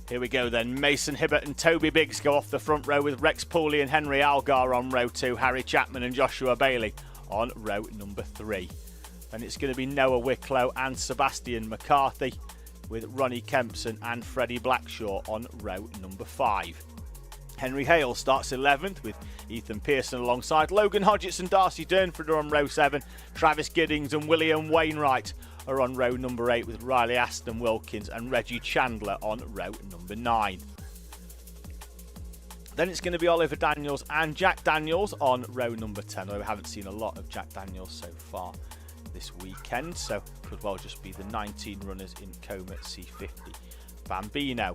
Here we go then. Mason Hibbert and Toby Biggs go off the front row with Rex Pooley and Henry Algar on row 2. Harry Chapman and Joshua Bailey on row number 3. Then it's going to be Noah Wicklow and Sebastian McCarthy with Ronnie Kempson and Freddie Blackshaw on row number 5. Henry Hale starts 11th with Ethan Pearson alongside Logan Hodgetts and Darcy Durnford are on row 7. Travis Giddings and William Wainwright are on row number 8 with Riley Aston Wilkins and Reggie Chandler on row number 9. Then it's going to be Oliver Daniels and Jack Daniels on row number 10, although we haven't seen a lot of Jack Daniels so far this weekend, so could well just be the 19 runners in Coma C50. Bambino.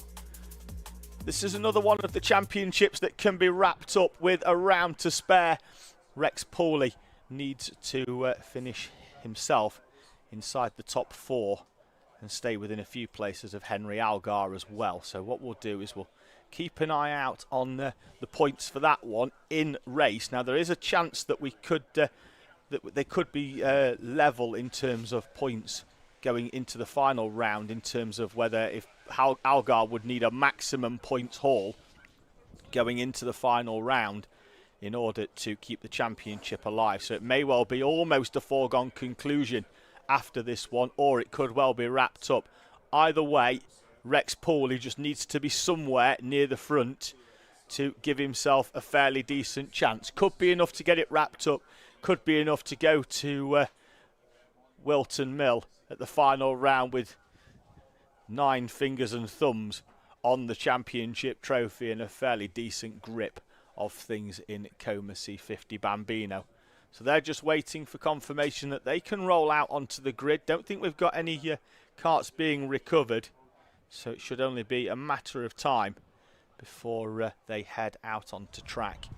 This is another one of the championships that can be wrapped up with a round to spare. Rex Pooley needs to finish himself inside the top 4 and stay within a few places of Henry Algar as well. So what we'll do is we'll keep an eye out on the points for that one in race. Now there is a chance that we could that they could be level in terms of points going into the final round, in terms of whether if Algar would need a maximum points haul going into the final round in order to keep the championship alive. So it may well be almost a foregone conclusion after this one, or it could well be wrapped up. Either way, Rex Pooley just needs to be somewhere near the front to give himself a fairly decent chance. Could be enough to get it wrapped up, could be enough to go to Wilton Mill at the final round with 9 fingers and thumbs on the championship trophy and a fairly decent grip of things in Coma C50 Bambino. So they're just waiting for confirmation that they can roll out onto the grid. Don't think we've got any carts being recovered, so it should only be a matter of time before they head out onto track.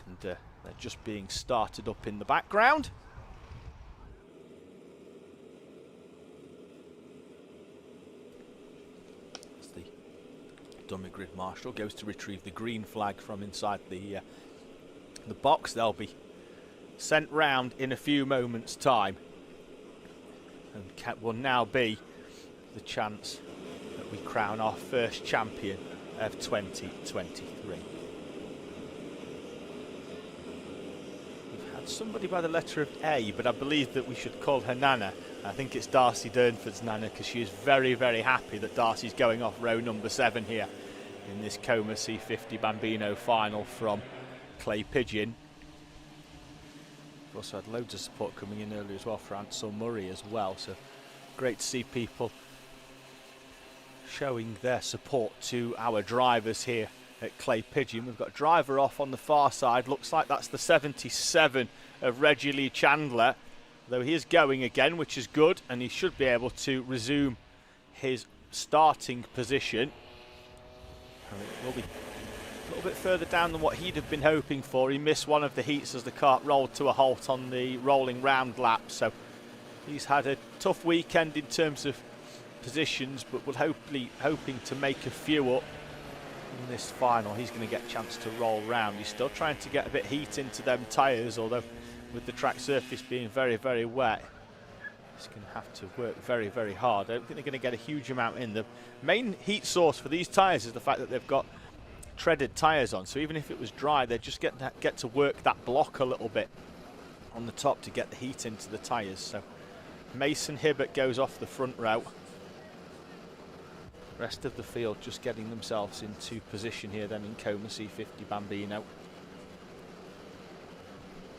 And they're just being started up in the background. As the dummy grid marshal goes to retrieve the green flag from inside the box, they'll be sent round in a few moments' time, and will now be the chance that we crown our first champion of 2023. We've had somebody by the letter of A, but I believe that we should call her Nana. I think it's Darcy Durnford's Nana, because she is very, very happy that Darcy's going off row number 7 here in this Coma C50 Bambino final from Clay Pigeon. We've also had loads of support coming in earlier as well for Ansel Murray as well, so great to see people showing their support to our drivers here at Clay Pigeon. We've got a driver off on the far side, looks like that's the 77 of Reggie Lee Chandler, though he is going again, which is good, and he should be able to resume his starting position. And it will be a little bit further down than what he'd have been hoping for. He missed one of the heats as the kart rolled to a halt on the rolling round lap, so he's had a tough weekend in terms of positions, but will hoping to make a few up in this final. He's going to get a chance to roll round. He's still trying to get a bit of heat into them tyres, although with the track surface being very, very wet, he's going to have to work very, very hard. I don't think they're going to get a huge amount in. The main heat source for these tyres is the fact that they've got treaded tyres on, so even if it was dry, they'd just get to work that block a little bit on the top to get the heat into the tyres. So Mason Hibbert goes off the front row. Rest of the field just getting themselves into position here then in Coma C50 Bambino.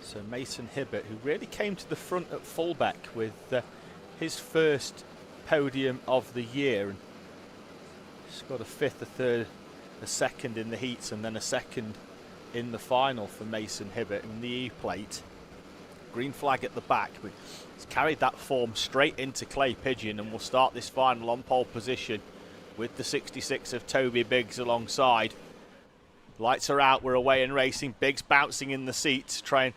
So Mason Hibbert, who really came to the front at fullback with his first podium of the year, and scored a 5th, a 3rd, a 2nd in the heats, and then a 2nd in the final for Mason Hibbert in the E-plate. Green flag at the back, but he's carried that form straight into Clay Pigeon, and will start this final on pole position with the 66 of Toby Biggs alongside. Lights are out, we're away and racing. Biggs bouncing in the seat to try and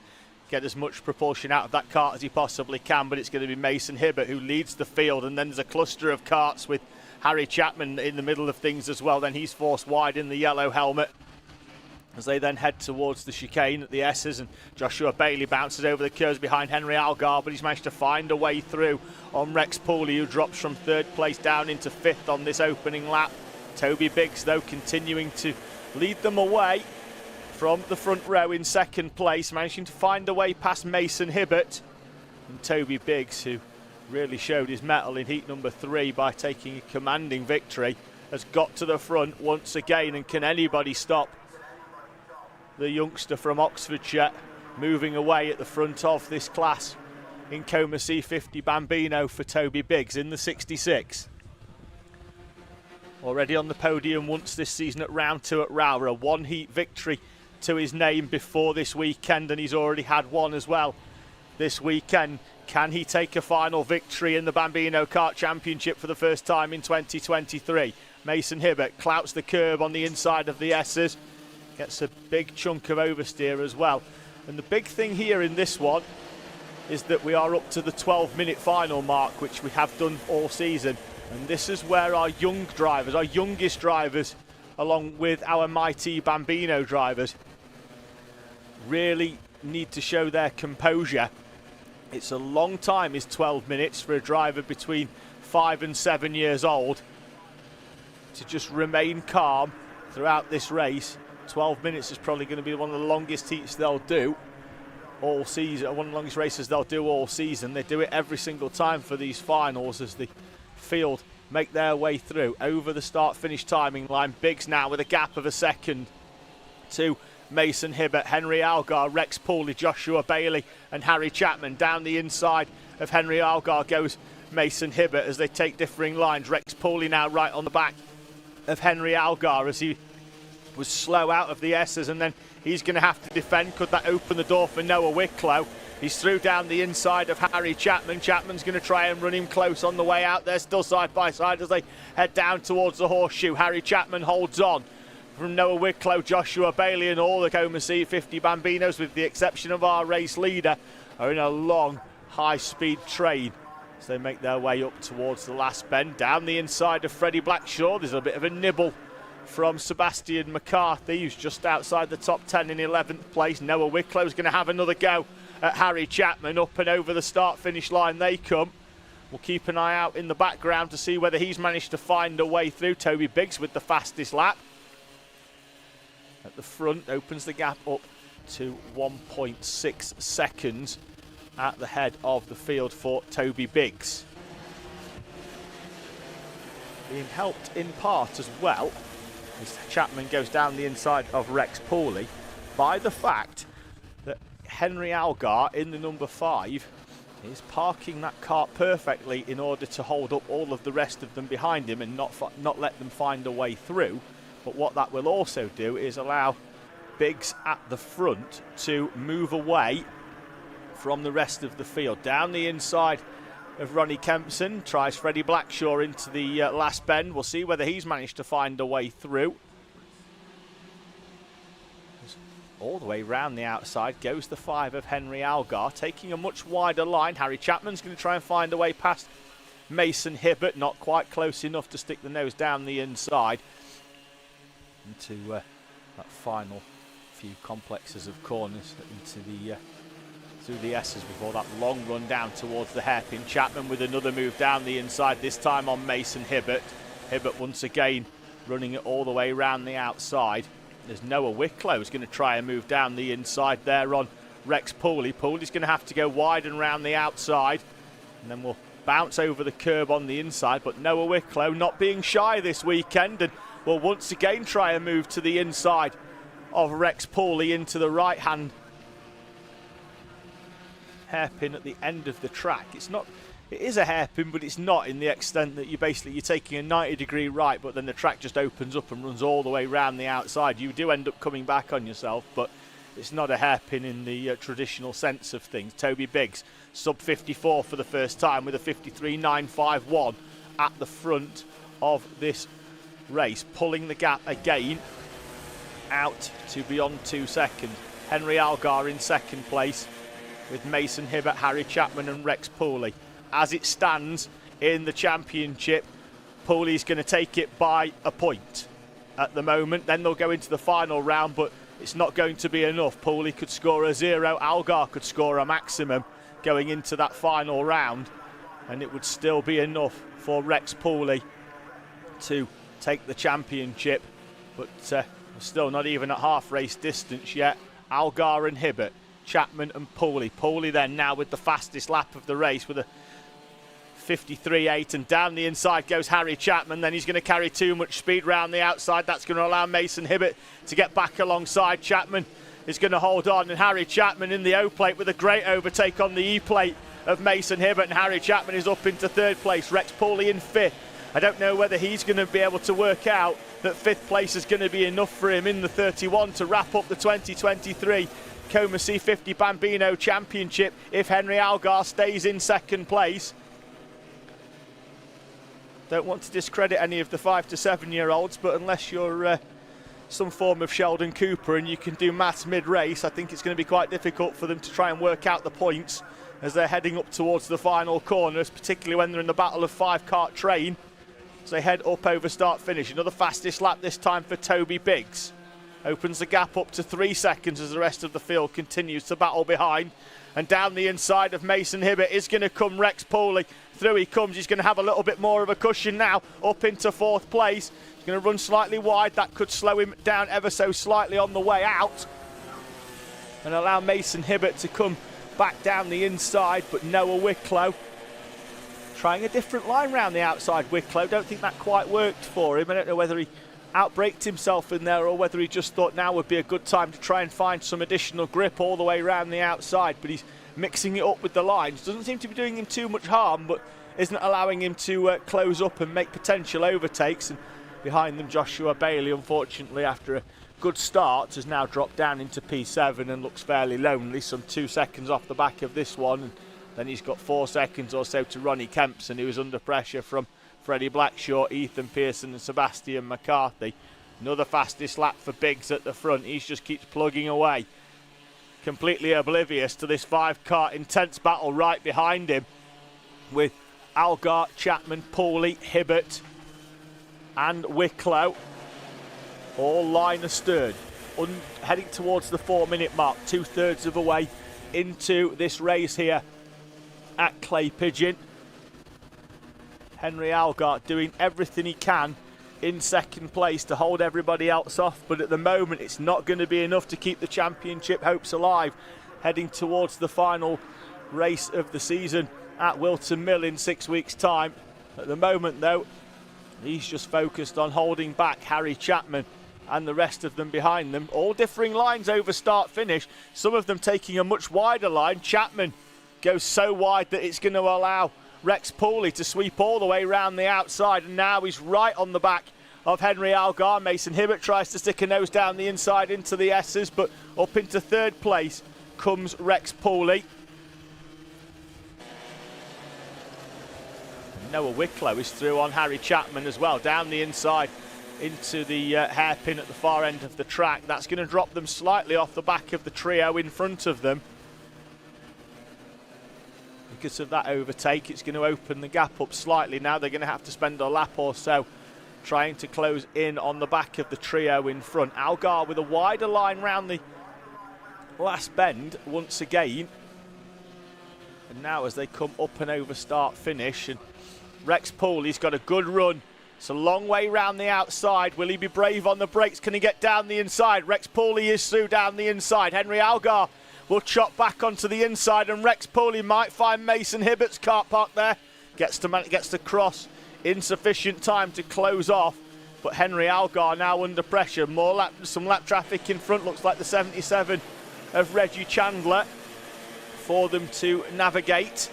get as much propulsion out of that kart as he possibly can, but it's going to be Mason Hibbert who leads the field, and then there's a cluster of karts with Harry Chapman in the middle of things as well. Then he's forced wide in the yellow helmet as they then head towards the chicane at the S's, and Joshua Bailey bounces over the curves behind Henry Algar, but he's managed to find a way through on Rex Pooley, who drops from 3rd place down into 5th on this opening lap. Toby Biggs, though, continuing to lead them away from the front row in second place, managing to find a way past Mason Hibbert. And Toby Biggs, who really showed his mettle in heat number 3 by taking a commanding victory, has got to the front once again. And can anybody stop the youngster from Oxfordshire moving away at the front of this class in Coma C50? Bambino for Toby Biggs in the 66. Already on the podium once this season at round 2 at Rowra. 1 heat victory to his name before this weekend, and he's already had 1 as well this weekend. Can he take a final victory in the Bambino Kart Championship for the first time in 2023? Mason Hibbert clouts the curb on the inside of the S's. Gets a big chunk of oversteer as well. And the big thing here in this one is that we are up to the 12-minute final mark, which we have done all season. And this is where our young drivers, our youngest drivers, along with our mighty Bambino drivers, really need to show their composure. It's a long time, is 12 minutes for a driver between 5 and 7 years old to just remain calm throughout this race. 12 minutes is probably going to be one of the longest heats they'll do all season, one of the longest races they'll do all season. They do it every single time for these finals as the field make their way through over the start-finish timing line. Biggs now with a gap of a second to Mason Hibbert, Henry Algar, Rex Pooley, Joshua Bailey and Harry Chapman. Down the inside of Henry Algar goes Mason Hibbert as they take differing lines. Rex Pooley now right on the back of Henry Algar as he was slow out of the S's, and then he's going to have to defend. Could that open the door for Noah Wicklow? He's through down the inside of Harry Chapman. Chapman's going to try and run him close on the way out. They're still side by side as they head down towards the horseshoe. Harry Chapman holds on from Noah Wicklow, Joshua Bailey and all the Coma C50 Bambinos, with the exception of our race leader, are in a long high-speed train as they make their way up towards the last bend. Down the inside of Freddie Blackshaw, there's a bit of a nibble from Sebastian McCarthy, who's just outside the top 10 in 11th place. Noah Wicklow's going to have another go at Harry Chapman. Up and over the start-finish line they come. We'll keep an eye out in the background to see whether he's managed to find a way through. Toby Biggs with the fastest lap at the front, opens the gap up to 1.6 seconds at the head of the field for Toby Biggs. Being helped in part as well, as Chapman goes down the inside of Rex Pooley, by the fact that Henry Algar in the number 5 is parking that kart perfectly in order to hold up all of the rest of them behind him and not let them find a way through. But what that will also do is allow Biggs at the front to move away from the rest of the field. Down the inside of Ronnie Kempson, tries Freddie Blackshaw into the last bend. We'll see whether he's managed to find a way through. All the way round the outside goes the 5 of Henry Algar, taking a much wider line. Harry Chapman's going to try and find a way past Mason Hibbert, not quite close enough to stick the nose down the inside into that final few complexes of corners into the through the S's before that long run down towards the hairpin. Chapman with another move down the inside, this time on Mason Hibbert. Hibbert once again running it all the way around the outside. There's Noah Wicklow who's going to try and move down the inside there on Rex Pooley. Pooley's going to have to go wide and round the outside, and then we'll bounce over the curb on the inside. But Noah Wicklow not being shy this weekend and will once again try and move to the inside of Rex Pooley into the right hand hairpin at the end of the track. It is a hairpin, but it's not in the extent that you're taking a 90-degree right, but then the track just opens up and runs all the way around the outside. You do end up coming back on yourself, but it's not a hairpin in the traditional sense of things. Toby Biggs, sub 54 for the first time with a 53.951 at the front of this race, pulling the gap again out to beyond 2 seconds. Henry Algar in second place with Mason Hibbert, Harry Chapman and Rex Pooley. As it stands in the championship, Pooley's going to take it by a point at the moment. Then they'll go into the final round, but it's not going to be enough. Pooley could score a 0, Algar could score a maximum going into that final round, and it would still be enough for Rex Pooley to take the championship, but still not even at half race distance yet. Algar and Hibbert, Chapman and Pooley. Pooley then now with the fastest lap of the race with a 53.8, and down the inside goes Harry Chapman. Then he's going to carry too much speed round the outside. That's going to allow Mason Hibbert to get back alongside. Chapman is going to hold on, and Harry Chapman in the O plate with a great overtake on the E plate of Mason Hibbert, and Harry Chapman is up into third place. Rex Pooley in fifth. I don't know whether he's going to be able to work out that fifth place is going to be enough for him in the 31 to wrap up the 2023 Coma C50 Bambino Championship if Henry Algar stays in second place. Don't want to discredit any of the 5 to 7 year olds, but unless you're some form of Sheldon Cooper and you can do maths mid-race, I think it's going to be quite difficult for them to try and work out the points as they're heading up towards the final corners, particularly when they're in the battle of 5 kart train. As they head up over start finish. Another fastest lap this time for Toby Biggs. Opens the gap up to 3 seconds as the rest of the field continues to battle behind. And down the inside of Mason Hibbert is going to come Rex Pooley. Through he comes. He's going to have a little bit more of a cushion now. Up into fourth place. He's going to run slightly wide. That could slow him down ever so slightly on the way out. And allow Mason Hibbert to come back down the inside. But Noah Wicklow trying a different line round the outside. Wicklow, don't think that quite worked for him. I don't know whether he outbraked himself in there or whether he just thought now would be a good time to try and find some additional grip all the way around the outside, but he's mixing it up with the lines. Doesn't seem to be doing him too much harm, but isn't allowing him to close up and make potential overtakes. And behind them, Joshua Bailey, unfortunately, after a good start, has now dropped down into P7 and looks fairly lonely, some 2 seconds off the back of this one. And then he's got 4 seconds or so to Ronnie Kempson, who was under pressure from Freddie Blackshaw, Ethan Pearson and Sebastian McCarthy. Another fastest lap for Biggs at the front. He just keeps plugging away, completely oblivious to this 5 kart intense battle right behind him, with Algar, Chapman, Pooley, Hibbert and Wicklow all line astern, heading towards the 4-minute mark, 2/3 of the way into this race here at Clay Pigeon. Henry Algar doing everything he can in second place to hold everybody else off, but at the moment it's not going to be enough to keep the championship hopes alive, heading towards the final race of the season at Wilton Mill in 6 weeks' time. At the moment though, he's just focused on holding back Harry Chapman and the rest of them behind them. All differing lines over start finish, some of them taking a much wider line. Chapman goes so wide that it's going to allow Rex Pooley to sweep all the way round the outside, and now he's right on the back of Henry Algar. Mason Hibbert tries to stick a nose down the inside into the S's, but up into third place comes Rex Pooley. Noah Wicklow is through on Harry Chapman as well, down the inside into the hairpin at the far end of the track. That's going to drop them slightly off the back of the trio in front of them. Because of that overtake, it's going to open the gap up slightly. Now they're going to have to spend a lap or so trying to close in on the back of the trio in front. Algar with a wider line round the last bend once again. And now as they come up and over start finish, and Rex Pooley's got a good run. It's a long way round the outside. Will he be brave on the brakes? Can he get down the inside? Rex Pooley is through down the inside. Henry Algar will chop back onto the inside, and Rex Pooley might find Mason Hibbert's car park there. Gets to cross. Insufficient time to close off, but Henry Algar now under pressure. Some lap traffic in front. Looks like the 77 of Reggie Chandler for them to navigate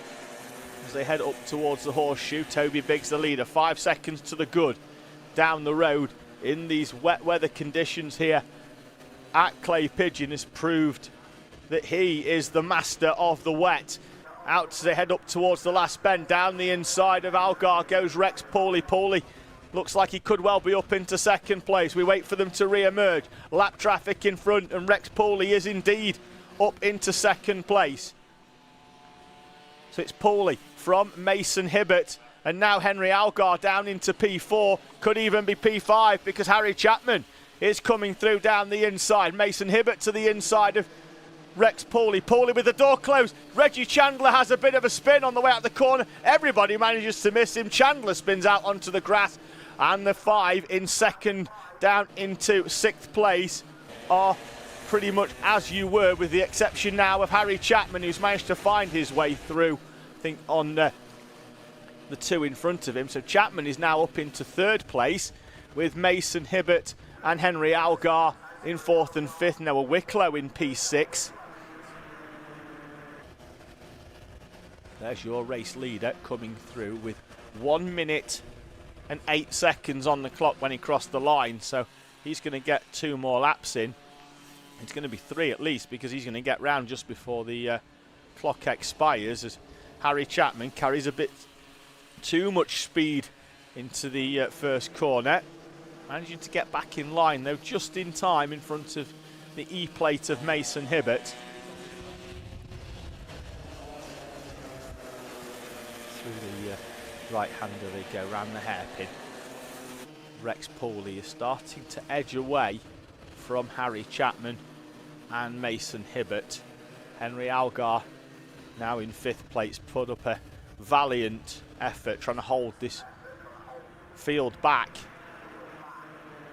as they head up towards the horseshoe. Toby Biggs the leader, 5 seconds to the good down the road in these wet weather conditions here at Clay Pigeon. Has proved that he is the master of the wet. Out as they head up towards the last bend. Down the inside of Algar goes Rex Pooley. Pooley looks like he could well be up into second place. We wait for them to re-emerge. Lap traffic in front, and Rex Pooley is indeed up into second place. So it's Pooley from Mason Hibbert, and now Henry Algar down into P4. Could even be P5 because Harry Chapman is coming through down the inside. Mason Hibbert to the inside of Rex Pooley. Pooley with the door closed. Reggie Chandler has a bit of a spin on the way out the corner. Everybody manages to miss him. Chandler spins out onto the grass And the 5 in second down into 6th place are pretty much as you were, with the exception now of Harry Chapman, who's managed to find his way through, I think, on the 2 in front of him. So Chapman is now up into 3rd place, with Mason Hibbert and Henry Algar in 4th and 5th. Noah Wicklow in P6. There's your race leader coming through with 1 minute and 8 seconds on the clock when he crossed the line. So he's going to get 2 more laps in. It's going to be 3 at least, because he's going to get round just before the clock expires, as Harry Chapman carries a bit too much speed into the first corner. Managing to get back in line though, just in time in front of the E-plate of Mason Hibbert. Through the right-hander they go, round the hairpin. Rex Pauly is starting to edge away from Harry Chapman and Mason Hibbert. Henry Algar, now in 5th place, put up a valiant effort trying to hold this field back.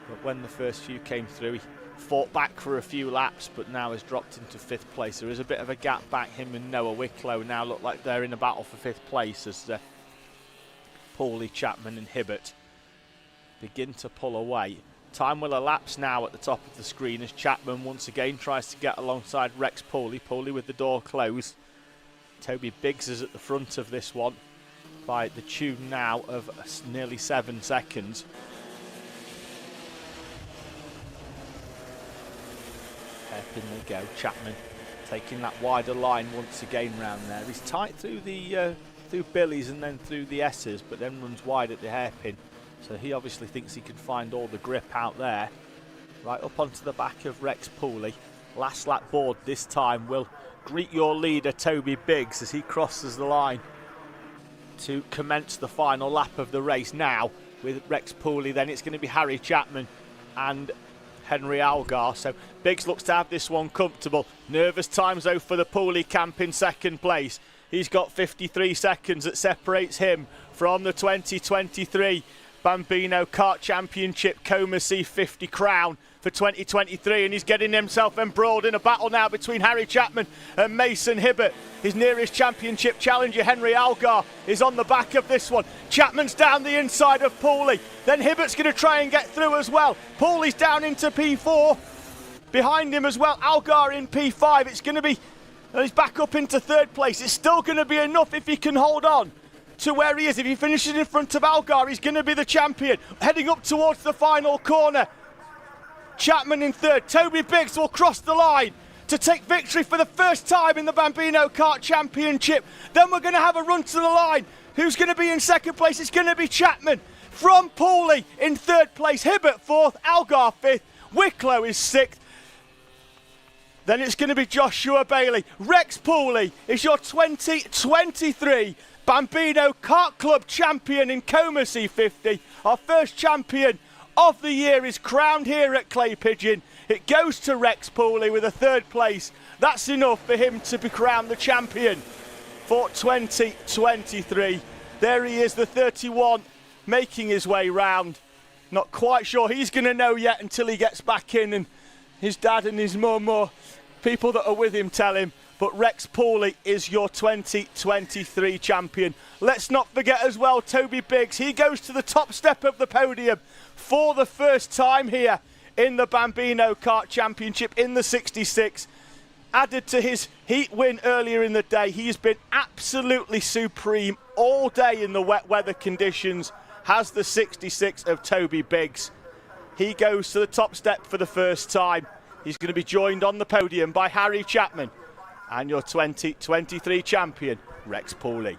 But when the first few came through, he fought back for a few laps, but now has dropped into 5th place. There is a bit of a gap back. Him and Noah Wicklow now look like they're in a battle for 5th place, as Pauly, Chapman and Hibbert begin to pull away. Time will elapse now at the top of the screen as Chapman once again tries to get alongside Rex Pauly. Pauly with the door closed. Toby Biggs is at the front of this one by the tune now of nearly 7 seconds. Hairpin they go. Chapman taking that wider line once again round there. He's tight through the through Billy's and then through the S's, but then runs wide at the hairpin. So he obviously thinks he can find all the grip out there. Right up onto the back of Rex Pauly. Last lap board this time will greet your leader Toby Biggs as he crosses the line to commence the final lap of the race. Now with Rex Pauly, then it's going to be Harry Chapman and Henry Algar. So Biggs looks to have this one comfortable. Nervous times though for the Pauly camp in 2nd place. He's got 53 seconds that separates him from the 2023 Bambino Kart Championship Coma C50 crown for 2023, and he's getting himself embroiled in a battle now between Harry Chapman and Mason Hibbert. His nearest championship challenger, Henry Algar, is on the back of this one. Chapman's down the inside of Pauly, then Hibbert's going to try and get through as well. Pauly's down into P4, behind him as well, Algar in P5. It's going to be, and he's back up into 3rd place. It's still going to be enough if he can hold on to where he is. If he finishes in front of Algar, he's going to be the champion. Heading up towards the final corner. Chapman in 3rd. Toby Biggs will cross the line to take victory for the first time in the Bambino Kart Championship. Then we're going to have a run to the line. Who's going to be in 2nd place? It's going to be Chapman from Pauly in 3rd place. Hibbert 4th, Algar 5th, Wicklow is 6th. Then it's going to be Joshua Bailey. Rex Pauly is your 2023 Bambino Kart Club champion in Coma C50. Our first champion of the year is crowned here at Clay Pigeon. It goes to Rex Pauly with a 3rd place. That's enough for him to be crowned the champion for 2023. There he is, the 31, making his way round. Not quite sure he's going to know yet until he gets back in and his dad and his mum or people that are with him tell him. But Rex Pauly is your 2023 champion. Let's not forget as well Toby Biggs. He goes to the top step of the podium for the first time here in the Bambino Kart Championship in the 66. Added to his heat win earlier in the day, he's been absolutely supreme all day in the wet weather conditions, has the 66 of Toby Biggs. He goes to the top step for the first time. He's going to be joined on the podium by Harry Chapman and your 2023 champion, Rex Pauly.